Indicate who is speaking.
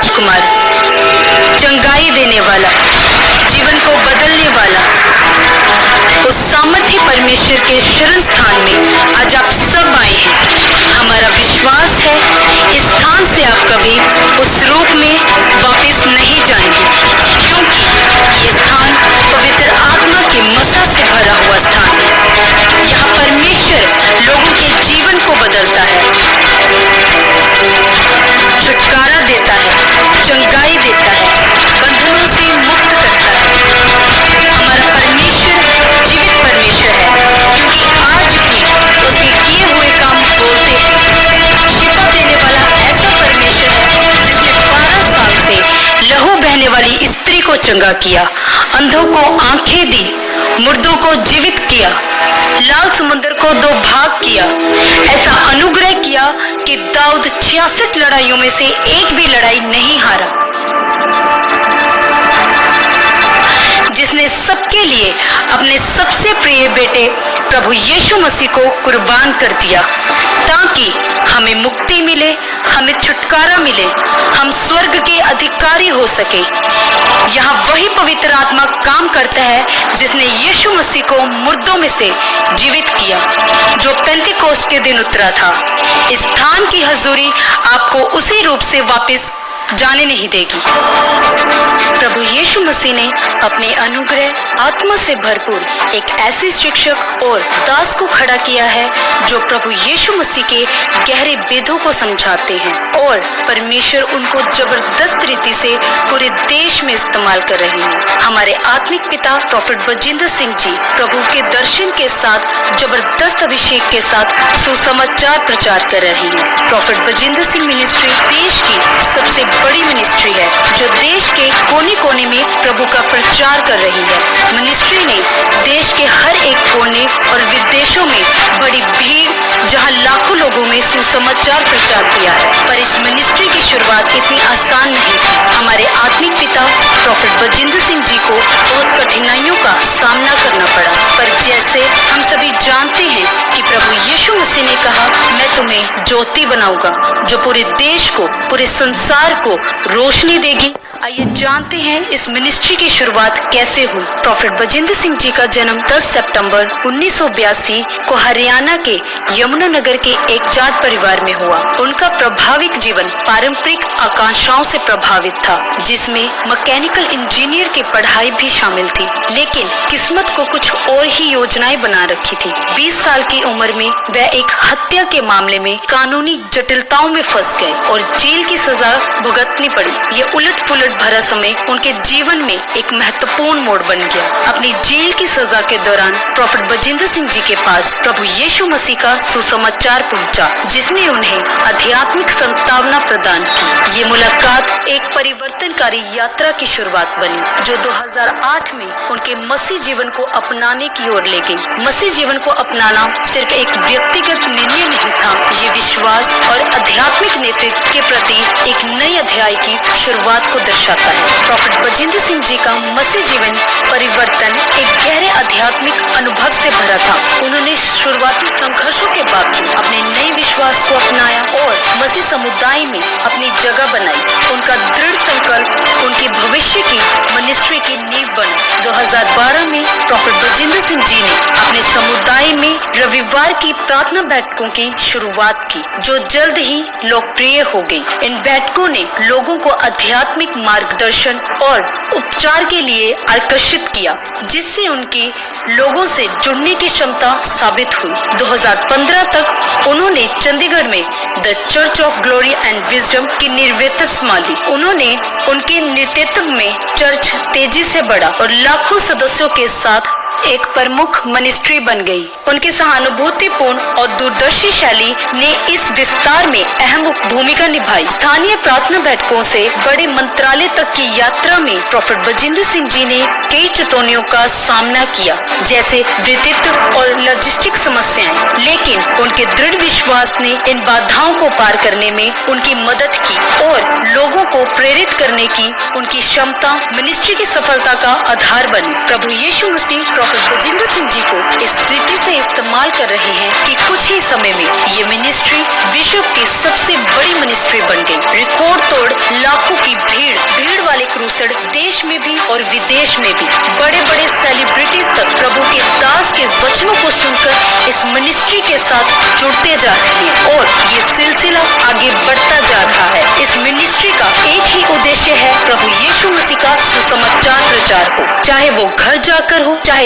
Speaker 1: राजकुमार, चंगाई देने वाला, जीवन को बदलने वाला, उस सामर्थ्य परमेश्वर के शरण स्थान में आज आप सब आए हैं। हमारा विश्वास है इस स्थान से आप कभी उस रूप में वापस नहीं जाएंगे, क्योंकि ये स्थान पवित्र आत्मा के मसा से भरा हुआ स्थान है। यहाँ परमेश्वर लोगों के जीवन को बदलता है, छुटकारा देता है, चंगाई देता है, बंधनों से मुक्त करता है। हमारा परमेश्वर जीवित परमेश्वर है, क्योंकि आज भी उसके किए हुए काम बोलते हैं। शिफा देने वाला ऐसा परमेश्वर है जिसने 12 साल से लहू बहने वाली स्त्री को चंगा किया, अंधों को आंखें दी, मुर्दों को जीवित किया, लाल समुद्र को 2 भाग किया। ऐसा अनुग्रह किया कि दाऊद 66 लड़ाइयों में से एक भी लड़ाई नहीं हारा। जिसने सबके लिए अपने सबसे प्रिय बेटे प्रभु यीशु मसीह को कुर्बान कर दिया, ताकि हमें मुक्ति मिले, हमें छुटकारा मिले, हम स्वर्ग के अधिकारी हो सके। यहाँ वही पवित्र आत्मा काम करता है जिसने यीशु मसीह को मुर्दों में से जीवित किया, जो पेंतिकोस्त के दिन उतरा था। इस स्थान की हजूरी आपको उसी रूप से वापस जाने नहीं देगी। प्रभु यीशु मसीह ने अपने अनुग्रह आत्मा से भरपूर एक ऐसे शिक्षक और दास को खड़ा किया है जो प्रभु यीशु मसीह के गहरे भेदों को समझाते हैं, और परमेश्वर उनको जबरदस्त रीति से पूरे देश में इस्तेमाल कर रहे हैं। हमारे आत्मिक पिता प्रोफेट बजिंदर सिंह जी प्रभु के दर्शन के साथ जबरदस्त अभिषेक के साथ सुसमाचार प्रचार कर रहे हैं। प्रोफेट बजिंदर सिंह मिनिस्ट्री देश की सबसे बड़ी मिनिस्ट्री है जो देश के कोने कोने में प्रभु का प्रचार कर रही है। मिनिस्ट्री ने देश के हर एक कोने और विदेशों में बड़ी भीड़ जहां लाखों लोगों में सुसमाचार प्रचार किया है, पर इस मिनिस्ट्री की शुरुआत इतनी आसान नहीं थी। हमारे आत्मिक पिता प्रोफेट बजिंदर सिंह जी को बहुत कठिनाइयों का सामना करना पड़ा, पर जैसे हम सभी जानते हैं कि प्रभु यीशु मसीह ने कहा, मैं तुम्हें ज्योति बनाऊंगा जो पूरे देश को, पूरे संसार को रोशनी देगी। आइए जानते हैं इस मिनिस्ट्री की शुरुआत कैसे हुई। प्रोफेट बजिंदर सिंह जी का जन्म 10 सितंबर 1982 को हरियाणा के यमुनानगर के एक जाट परिवार में हुआ। उनका प्रभाविक जीवन पारंपरिक आकांक्षाओं से प्रभावित था, जिसमें मैकेनिकल इंजीनियर की पढ़ाई भी शामिल थी, लेकिन किस्मत को कुछ और ही योजनाएं बना रखी थी। 20 साल की उम्र में वह एक हत्या के मामले में कानूनी जटिलताओं में फंस गए और जेल की सजा भुगतनी पड़ी। ये उलट पुलट भरा समय उनके जीवन में एक महत्वपूर्ण मोड़ बन गया। अपनी जेल की सजा के दौरान प्रोफेट बजिंदर सिंह जी के पास प्रभु यीशु मसीह का सुसमाचार पहुंचा, जिसने उन्हें आध्यात्मिक संतावना प्रदान की। ये मुलाकात एक परिवर्तनकारी यात्रा की शुरुआत बनी, जो 2008 में उनके मसीह जीवन को अपनाने की ओर ले गई। मसीह जीवन को अपनाना सिर्फ एक व्यक्तिगत निर्णय नहीं था, ये विश्वास और आध्यात्मिक नेतृत्व के प्रति एक नए अध्याय की शुरुआत को दर्शाता है। प्रोफेट बजिंदर सिंह जी का मसीह जीवन परिवर्तन एक गहरे आध्यात्मिक अनुभव से भरा था। उन्होंने शुरुआती संघर्षों के बावजूद अपने नए विश्वास को अपनाया और मसीह समुदाय में अपनी जगह बनाई। उनका दृढ़ संकल्प उनके भविष्य की मिनिस्ट्री की नींव बना। 2012 में प्रोफेट बजिंदर सिंह जी ने अपने समुदाय में रविवार की प्रार्थना बैठकों की शुरुआत की, जो जल्द ही लोकप्रिय हो गई। इन बैठकों ने लोगों को आध्यात्मिक मार्गदर्शन और उपचार के लिए आकर्षित किया, जिससे उनकी लोगों से जुड़ने की क्षमता साबित हुई। 2015 तक उन्होंने चंडीगढ़ में the church of glory and wisdom की निर्वेद संभाली। उन्होंने उनके नेतृत्व में चर्च तेजी से बढ़ा और लाखों सदस्यों के साथ एक प्रमुख मिनिस्ट्री बन गई। उनकी सहानुभूतिपूर्ण और दूरदर्शी शैली ने इस विस्तार में अहम भूमिका निभाई। स्थानीय प्रार्थना बैठकों से बड़े मंत्रालय तक की यात्रा में प्रोफेट बजिंदर सिंह जी ने कई चुनौतियों का सामना किया, जैसे वित्तीय और लॉजिस्टिक समस्याएं, लेकिन उनके दृढ़ विश्वास ने इन बाधाओं को पार करने में उनकी मदद की और लोगों को प्रेरित करने की उनकी क्षमता मिनिस्ट्री की सफलता का आधार बनी। प्रभु यीशु मसीह प्रोफेट बजिंदर सिंह जी को इस रीति से इस्तेमाल कर रहे हैं कि कुछ ही समय में ये मिनिस्ट्री विश्व की सबसे सबसे बड़ी मिनिस्ट्री बन गई। रिकॉर्ड तोड़ लाखों की भीड़ वाले क्रूसेड देश में भी और विदेश में भी बड़े बड़े सेलिब्रिटीज तक प्रभु के दास के वचनों को सुनकर इस मिनिस्ट्री के साथ जुड़ते जा रहे हैं और ये सिलसिला आगे बढ़ता जा रहा है। इस मिनिस्ट्री का एक ही उद्देश्य है, प्रभु यीशु मसीह का सुसमाचार प्रचार हो, चाहे वो घर जाकर हो, चाहे